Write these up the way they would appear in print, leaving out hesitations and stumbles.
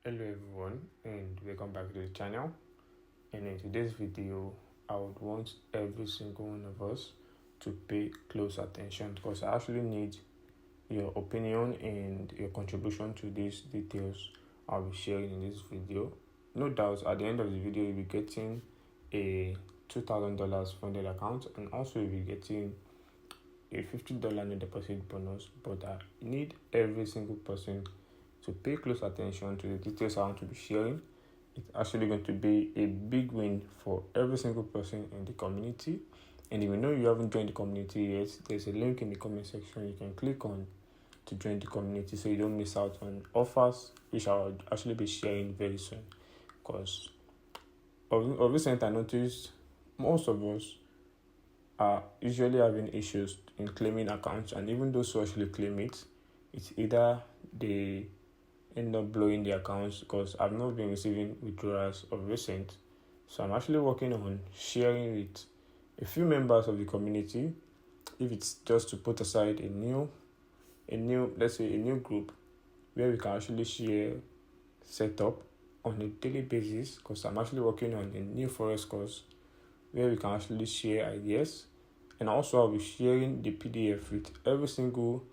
Hello everyone, and welcome back to the channel. And in today's video I would want every single one of us to pay close attention because I actually need your opinion and your contribution to these details I'll be sharing in this video. No doubt at the end of the video you'll be getting a $2,000 funded account, and also you'll be getting a $50 no deposit bonus. But I need every single person to pay close attention to the details I want to be sharing. It's actually going to be a big win for every single person in the community. And if you know you haven't joined the community yet, there's a link in the comment section you can click on to join the community so you don't miss out on offers which I'll actually be sharing very soon. Because of recent I noticed most of us are usually having issues in claiming accounts, and even those who actually claim it, it's either they end up blowing the accounts because I've not been receiving withdrawals of recent. So I'm actually working on sharing with a few members of the community, if it's just to put aside a new group where we can actually share setup on a daily basis, because I'm actually working on a new Forex course where we can actually share ideas. And also I'll be sharing the PDF with every single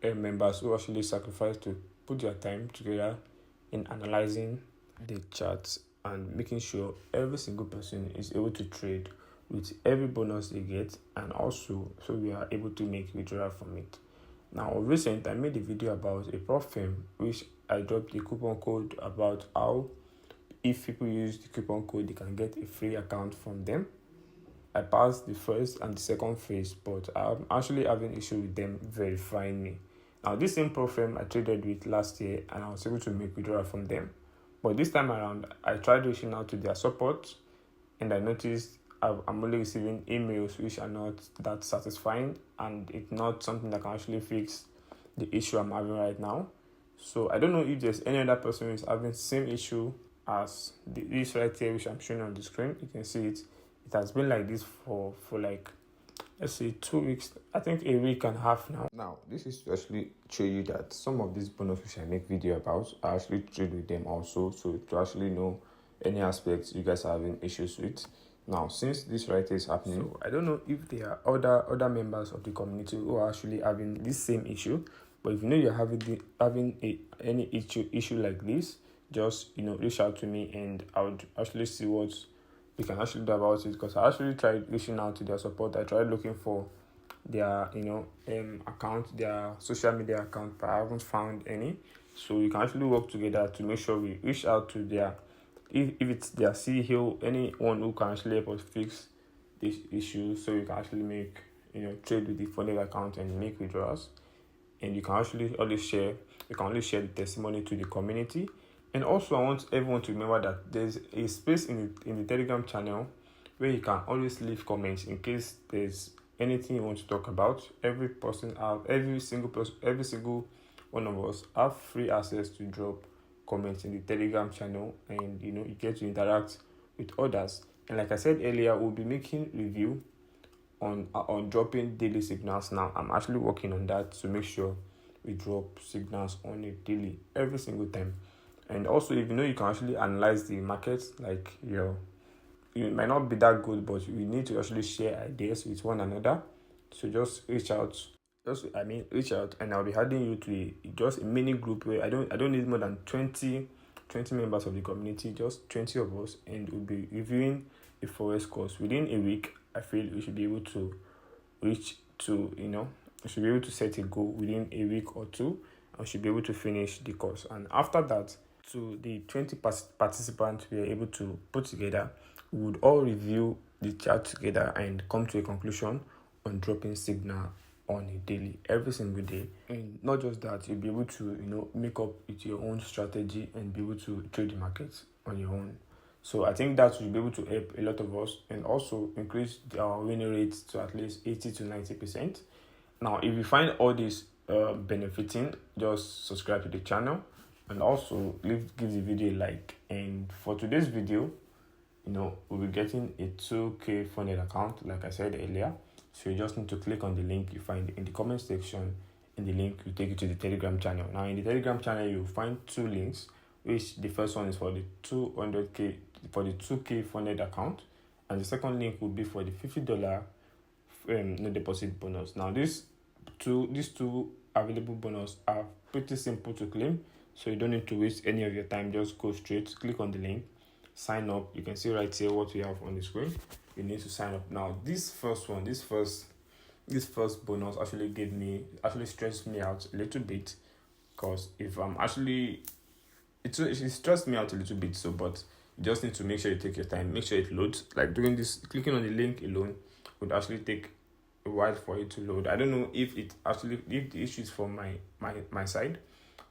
members who actually sacrifice to put their time together in analyzing the charts and making sure every single person is able to trade with every bonus they get, and also so we are able to make withdrawal from it. Now of recent I made a video about a prop firm which I dropped the coupon code about how if people use the coupon code they can get a free account from them. I passed the first and the second phase, but I'm actually having issue with them verifying me. Now this same prop firm I traded with last year and I was able to make withdrawal from them. But this time around I tried reaching out to their support and I noticed I'm only receiving emails which are not that satisfying, and it's not something that can actually fix the issue I'm having right now. So I don't know if there's any other person who is having the same issue as this right here which I'm showing on the screen. You can see it. It has been like this for like, let's say 2 weeks, I think a week and a half now. Now, this is to actually show you that some of these bonuses which I make video about, I actually trade with them also, so to actually know any aspects you guys are having issues with. Now, since this right is happening, so I don't know if there are other members of the community who are actually having this same issue. But if you know you're having any issue like this, just reach out to me and I would actually see what we can actually do about it, because I actually tried reaching out to their support. I tried looking for their account, their social media account, but I haven't found any. So we can actually work together to make sure we reach out to their, if it's their CEO, anyone who can actually help us fix this issue, so we can actually make trade with the funded account and make withdrawals. And you can actually only share the testimony to the community. And also I want everyone to remember that there's a space in the Telegram channel where you can always leave comments in case there's anything you want to talk about. Every single one of us have free access to drop comments in the Telegram channel, and you get to interact with others. And like I said earlier, we'll be making review on dropping daily signals. Now I'm actually working on that to make sure we drop signals on a daily every single time. And also, if you can actually analyze the market, like you might not be that good, but we need to actually share ideas with one another. So just reach out, and I'll be adding you to just a mini group where I don't need more than 20 members of the community, just 20 of us, and we'll be reviewing a Forex course within a week. I feel we should be able to reach to we should be able to set a goal within a week or two, and we should be able to finish the course. And after that, to the 20 participants we are able to put together, we would all review the chart together and come to a conclusion on dropping signal on a daily, every single day. And not just that, you'll be able to make up with your own strategy and be able to trade the markets on your own. So I think that will be able to help a lot of us, and also increase our winning rates to at least 80 to 90%. Now, if you find all this benefiting, just subscribe to the channel, and also give the video a like. And for today's video, we'll be getting a 2K funded account, like I said earlier. So you just need to click on the link you find in the comment section, and the link will take you to the Telegram channel. Now in the Telegram channel, you'll find two links. which the first one is for the 200k, for the 2k funded account, and the second link will be for the $50 no deposit bonus. Now these two available bonus are pretty simple to claim, so you don't need to waste any of your time. Just go straight, click on the link, sign up. You can see right here what we have on the screen. You need to sign up. Now this first bonus actually stressed me out a little bit, because if I'm actually it stressed me out a little bit. So but you just need to make sure you take your time, make sure it loads. Like doing this, clicking on the link alone would actually take a while for it to load. I don't know if the issue is from my side,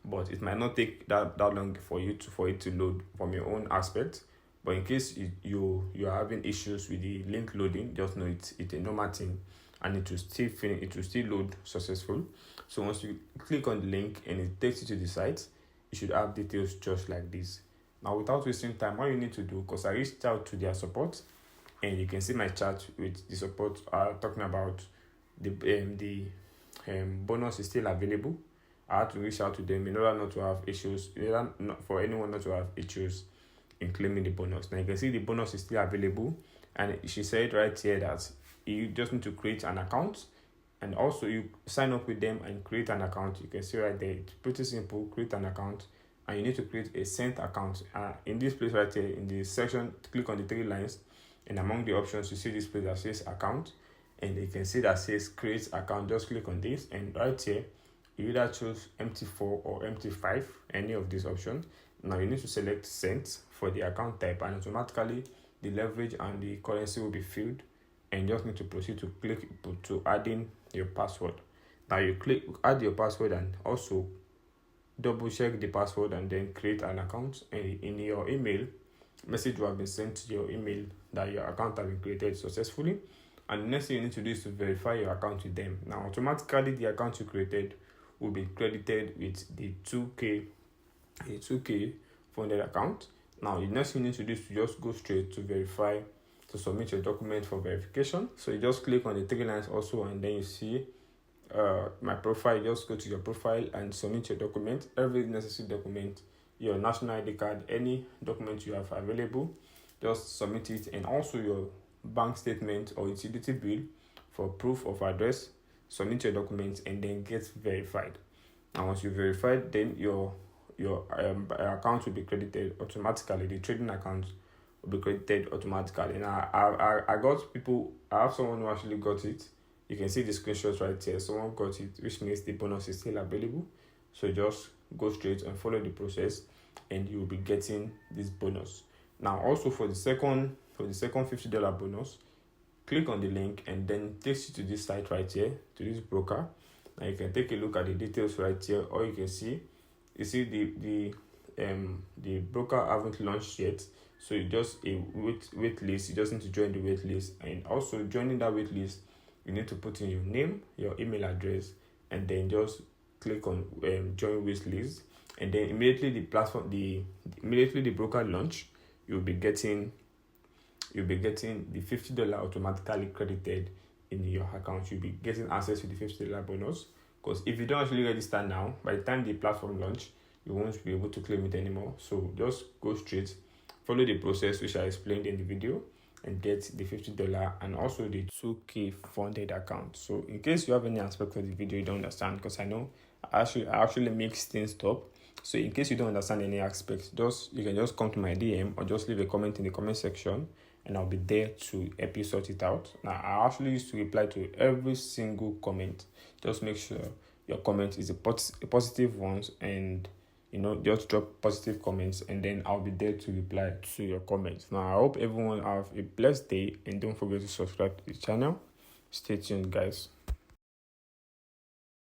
but it might not take that long for it to load from your own aspect. But in case you're having issues with the link loading, just know it's a normal thing, and it will still load successful. So once you click on the link and it takes you to the site, you should have details just like this. Now without wasting time, what you need to do, because I reached out to their support, and you can see my chat with the support talking about the bonus is still available. I had to reach out to them in order not to have issues, for anyone not to have issues in claiming the bonus. Now you can see the bonus is still available, and she said right here that you just need to create an account, and also you sign up with them and create an account. You can see right there, it's pretty simple. Create an account, and you need to create a sent account. In this place right here in the section, click on the three lines, and among the options you see this place that says account, and you can see that says create account. Just click on this, and right here you either choose MT4 or MT5, any of these options. Now you need to select sent for the account type, and automatically the leverage and the currency will be filled, and you just need to proceed to click to add in your password. Now you click add your password, and also double check the password, and then create an account, and in your email message will have been sent to your email that your account has been created successfully. And the next thing you need to do is to verify your account with them. Now automatically the account you created will be credited with the 2k funded account. Now the next thing you need to do is to just go straight to verify, to submit your document for verification. So you just click on the three lines also, and then you see my profile. You just go to your profile and submit your document, every necessary document, your national ID card, any document you have available, just submit it, and also your bank statement or utility bill for proof of address. Submit your documents and then get verified. And once you verified, then your account will be credited automatically. The trading account will be credited automatically. And I have someone who actually got it. You can see the screenshots right here. Someone got it, which means the bonus is still available. So just go straight and follow the process, and you will be getting this bonus. Now also for the second $50 bonus, click on the link, and then it takes you to this site right here, to this broker. Now you can take a look at the details right here, or you can see the broker haven't launched yet, so you just a wait list. You just need to join the wait list, and also joining that wait list, you need to put in your name, your email address, and then just click on join wait list, and then immediately the broker launch, you'll be getting the $50 automatically credited in your account. You'll be getting access to the $50 bonus, because if you don't actually register now, by the time the platform launch, you won't be able to claim it anymore. So just go straight, follow the process which I explained in the video, and get the $50 and also the 2k funded account. So in case you have any aspect of the video you don't understand, because I know I actually mix things up, so in case you don't understand any aspects, you can just come to my DM or just leave a comment in the comment section, and I'll be there to help you sort it out. Now I actually used to reply to every single comment. Just make sure your comment is a positive ones, and just drop positive comments, and then I'll be there to reply to your comments. Now I hope everyone have a blessed day, and don't forget to subscribe to the channel. Stay tuned, guys.